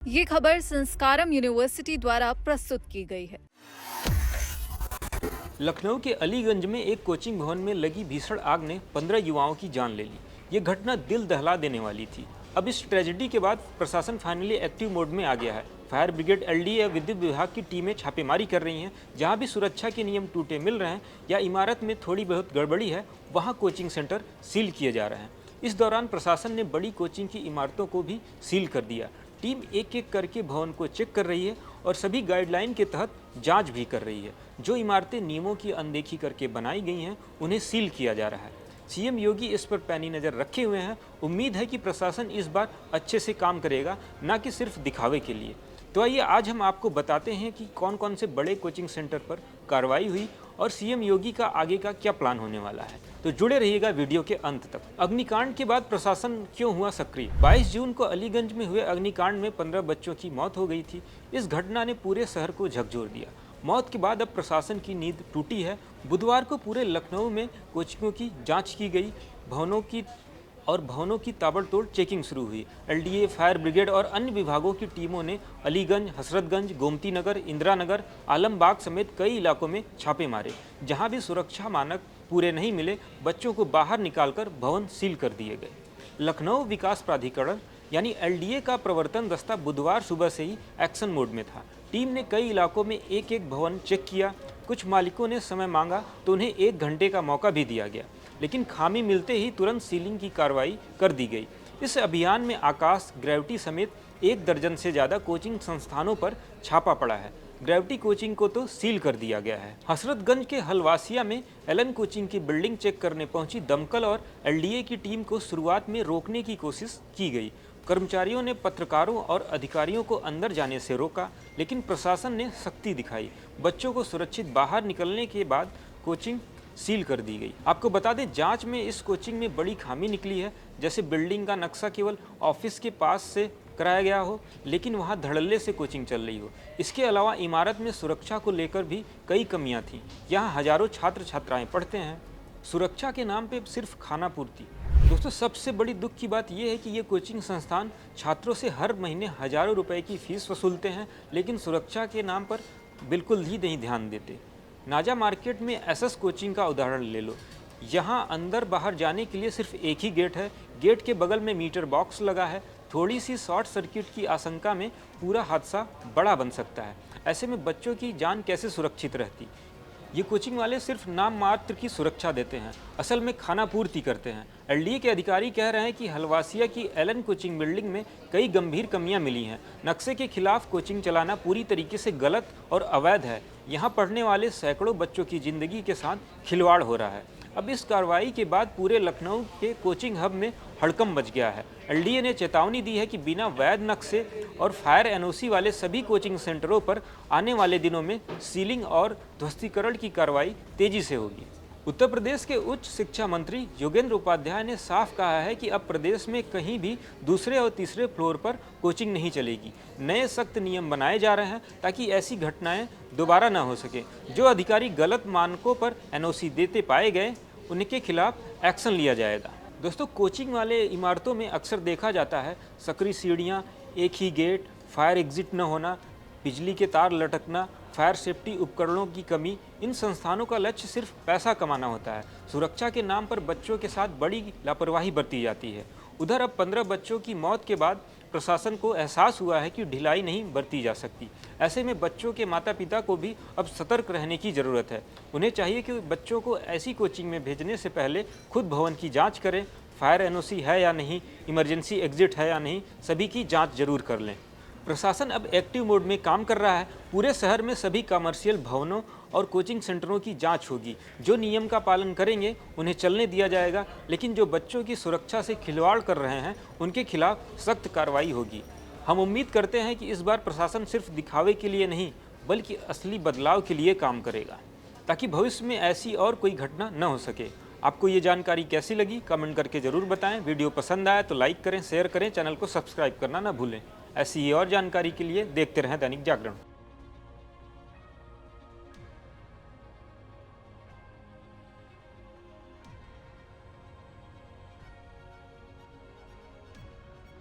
ये खबर संस्कारम यूनिवर्सिटी द्वारा प्रस्तुत की गई है। लखनऊ के अलीगंज में एक कोचिंग भवन में लगी भीषण आग ने 15 युवाओं की जान ले ली। ये घटना दिल दहला देने वाली थी। अब इस ट्रेजेडी के बाद प्रशासन फाइनली एक्टिव मोड में आ गया है। फायर ब्रिगेड, एलडीए, विद्युत विभाग की टीमें छापेमारी कर रही हैं। जहां भी सुरक्षा के नियम टूटे मिल रहे हैं या इमारत में थोड़ी बहुत गड़बड़ी है, वहां कोचिंग सेंटर सील किए जा रहे हैं। इस दौरान प्रशासन ने बड़ी कोचिंग की इमारतों को भी सील कर दिया। टीम एक एक करके भवन को चेक कर रही है और सभी गाइडलाइन के तहत जांच भी कर रही है। जो इमारतें नियमों की अनदेखी करके बनाई गई हैं, उन्हें सील किया जा रहा है। सीएम योगी इस पर पैनी नज़र रखे हुए हैं। उम्मीद है कि प्रशासन इस बार अच्छे से काम करेगा, न कि सिर्फ दिखावे के लिए। तो आइए आज हम आपको बताते हैं कि कौन कौन से बड़े कोचिंग सेंटर पर कार्रवाई हुई और सीएम योगी का आगे का क्या प्लान होने वाला है। तो जुड़े रहिएगा वीडियो के अंत तक। अग्निकांड के बाद प्रशासन क्यों हुआ सक्रिय? 22 जून को अलीगंज में हुए अग्निकांड में 15 बच्चों की मौत हो गई थी। इस घटना ने पूरे शहर को झकझोर दिया। मौत के बाद अब प्रशासन की नींद टूटी है। बुधवार को पूरे लखनऊ में कोचिंगों की जांच की गई। भवनों की ताबड़तोड़ चेकिंग शुरू हुई। एलडीए, फायर ब्रिगेड और अन्य विभागों की टीमों ने अलीगंज, हसरतगंज, गोमती नगर, इंदिरा नगर, आलमबाग समेत कई इलाकों में छापे मारे। जहां भी सुरक्षा मानक पूरे नहीं मिले, बच्चों को बाहर निकालकर भवन सील कर दिए गए। लखनऊ विकास प्राधिकरण यानी एलडीए का प्रवर्तन दस्ता बुधवार सुबह से ही एक्शन मोड में था। टीम ने कई इलाकों में एक एक भवन चेक किया। कुछ मालिकों ने समय मांगा तो उन्हें 1 घंटे का मौका भी दिया गया, लेकिन खामी मिलते ही तुरंत सीलिंग की कार्रवाई कर दी गई। इस अभियान में आकाश, ग्रेविटी समेत 1 दर्जन से ज़्यादा कोचिंग संस्थानों पर छापा पड़ा है। ग्रेविटी कोचिंग को तो सील कर दिया गया है। हसरतगंज के हलवासिया में एलन कोचिंग की बिल्डिंग चेक करने पहुंची दमकल और एलडीए की टीम को शुरुआत में रोकने की कोशिश की गई। कर्मचारियों ने पत्रकारों और अधिकारियों को अंदर जाने से रोका, लेकिन प्रशासन ने सख्ती दिखाई। बच्चों को सुरक्षित बाहर निकलने के बाद कोचिंग सील कर दी गई। आपको बता दें, जांच में इस कोचिंग में बड़ी खामी निकली है। जैसे बिल्डिंग का नक्शा केवल ऑफिस के पास से कराया गया हो, लेकिन वहां धड़ल्ले से कोचिंग चल रही हो। इसके अलावा इमारत में सुरक्षा को लेकर भी कई कमियां थीं। यहाँ हजारों छात्र छात्राएं पढ़ते हैं। सुरक्षा के नाम पे सिर्फ खाना पूर्ति। दोस्तों, सबसे बड़ी दुख की बात यह है कि ये कोचिंग संस्थान छात्रों से हर महीने हजारों रुपए की फीस वसूलते हैं, लेकिन सुरक्षा के नाम पर बिल्कुल ही नहीं ध्यान देते। नाजा मार्केट में एसएस कोचिंग का उदाहरण ले लो। यहाँ अंदर बाहर जाने के लिए सिर्फ एक ही गेट है। गेट के बगल में मीटर बॉक्स लगा है। थोड़ी सी शॉर्ट सर्किट की आशंका में पूरा हादसा बड़ा बन सकता है। ऐसे में बच्चों की जान कैसे सुरक्षित रहती? ये कोचिंग वाले सिर्फ नाम मात्र की सुरक्षा देते हैं, असल में खाना पूर्ति करते हैं। एलडीए के अधिकारी कह रहे हैं कि हलवासिया की एलन कोचिंग बिल्डिंग में कई गंभीर कमियां मिली हैं। नक्शे के खिलाफ कोचिंग चलाना पूरी तरीके से गलत और अवैध है। यहाँ पढ़ने वाले सैकड़ों बच्चों की जिंदगी के साथ खिलवाड़ हो रहा है। अब इस कार्रवाई के बाद पूरे लखनऊ के कोचिंग हब में हड़कंप मच गया है। एलडीए ने चेतावनी दी है कि बिना वैध नक्शे और फायर एनओसी वाले सभी कोचिंग सेंटरों पर आने वाले दिनों में सीलिंग और ध्वस्तीकरण की कार्रवाई तेजी से होगी। उत्तर प्रदेश के उच्च शिक्षा मंत्री योगेंद्र उपाध्याय ने साफ कहा है कि अब प्रदेश में कहीं भी दूसरे और तीसरे फ्लोर पर कोचिंग नहीं चलेगी। नए सख्त नियम बनाए जा रहे हैं ताकि ऐसी घटनाएं दोबारा न हो सके। जो अधिकारी गलत मानकों पर एनओसी देते पाए गए, उनके खिलाफ एक्शन लिया जाएगा। दोस्तों, कोचिंग वाले इमारतों में अक्सर देखा जाता है सकरी सीढ़ियाँ, एक ही गेट, फायर एग्जिट न होना, बिजली के तार लटकना, फायर सेफ्टी उपकरणों की कमी। इन संस्थानों का लक्ष्य सिर्फ पैसा कमाना होता है। सुरक्षा के नाम पर बच्चों के साथ बड़ी लापरवाही बरती जाती है। उधर अब 15 बच्चों की मौत के बाद प्रशासन को एहसास हुआ है कि ढिलाई नहीं बरती जा सकती। ऐसे में बच्चों के माता पिता को भी अब सतर्क रहने की ज़रूरत है। उन्हें चाहिए कि बच्चों को ऐसी कोचिंग में भेजने से पहले खुद भवन की जाँच करें। फायर एनओसी है या नहीं, इमरजेंसी एग्जिट है या नहीं, सभी की जाँच जरूर कर लें। प्रशासन अब एक्टिव मोड में काम कर रहा है। पूरे शहर में सभी कमर्शियल भवनों और कोचिंग सेंटरों की जांच होगी। जो नियम का पालन करेंगे उन्हें चलने दिया जाएगा, लेकिन जो बच्चों की सुरक्षा से खिलवाड़ कर रहे हैं उनके खिलाफ सख्त कार्रवाई होगी। हम उम्मीद करते हैं कि इस बार प्रशासन सिर्फ दिखावे के लिए नहीं, बल्कि असली बदलाव के लिए काम करेगा, ताकि भविष्य में ऐसी और कोई घटना न हो सके। आपको ये जानकारी कैसी लगी, कमेंट करके ज़रूर बताएं। वीडियो पसंद आया तो लाइक करें, शेयर करें, चैनल को सब्सक्राइब करना ना भूलें। ऐसी ही और जानकारी के लिए देखते रहें दैनिक जागरण।